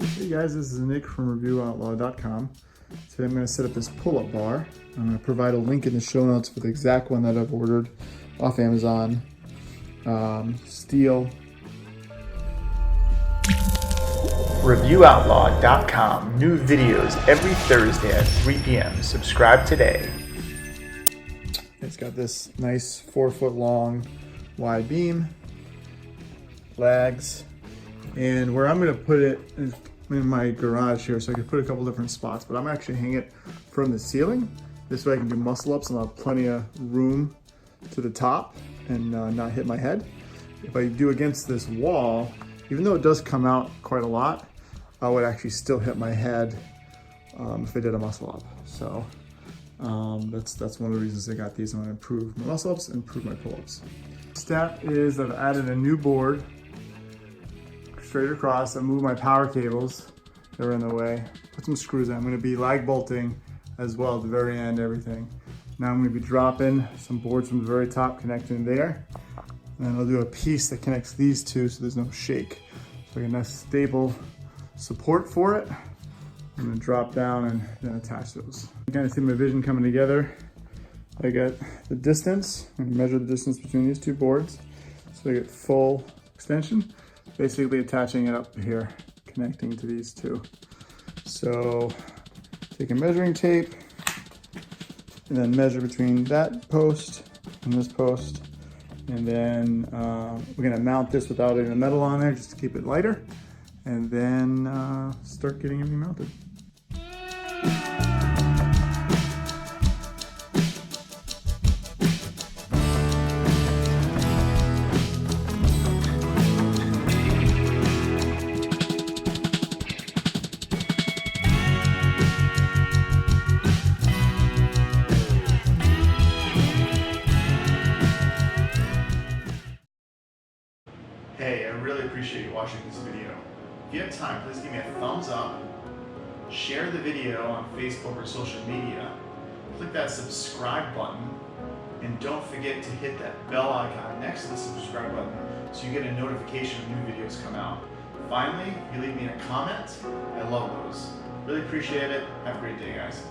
Hey guys, this is Nick from ReviewOutlaw.com. Today I'm going to set up this pull-up bar. I'm going to provide a link in the show notes for the exact one that I've ordered off Amazon. Steel. ReviewOutlaw.com. New videos every Thursday at 3 p.m. Subscribe today. It's got this nice 4-foot long wide beam, lags, and where I'm going to put it is in my garage here, so I can put a couple different spots, but I'm actually hanging it from the ceiling. This way I can do muscle ups and I'll have plenty of room to the top and not hit my head. If I do against this wall, even though it does come out quite a lot, I would actually still hit my head if I did a muscle up. So that's one of the reasons I got these. I want to improve my muscle ups and improve my pull-ups. Step is that I've added a new board straight across. I moved my power cables that were in the way. Put some screws in. I'm going to be lag bolting as well at the very end, everything. Now I'm going to be dropping some boards from the very top, connecting there. And then I'll do a piece that connects these two so there's no shake. So I get a nice stable support for it. I'm going to drop down and then attach those. You kind of see my vision coming together. I got the distance. I'm going to measure the distance between these two boards so I get full extension. Basically attaching it up here, connecting to these two. So take a measuring tape and then measure between that post and this post. And then we're gonna mount this without any metal on there just to keep it lighter. And then start getting everything mounted. Hey, I really appreciate you watching this video. If you have time, please give me a thumbs up, share the video on Facebook or social media, click that subscribe button, and don't forget to hit that bell icon next to the subscribe button so you get a notification when new videos come out. Finally, if you leave me a comment, I love those. Really appreciate it. Have a great day, guys.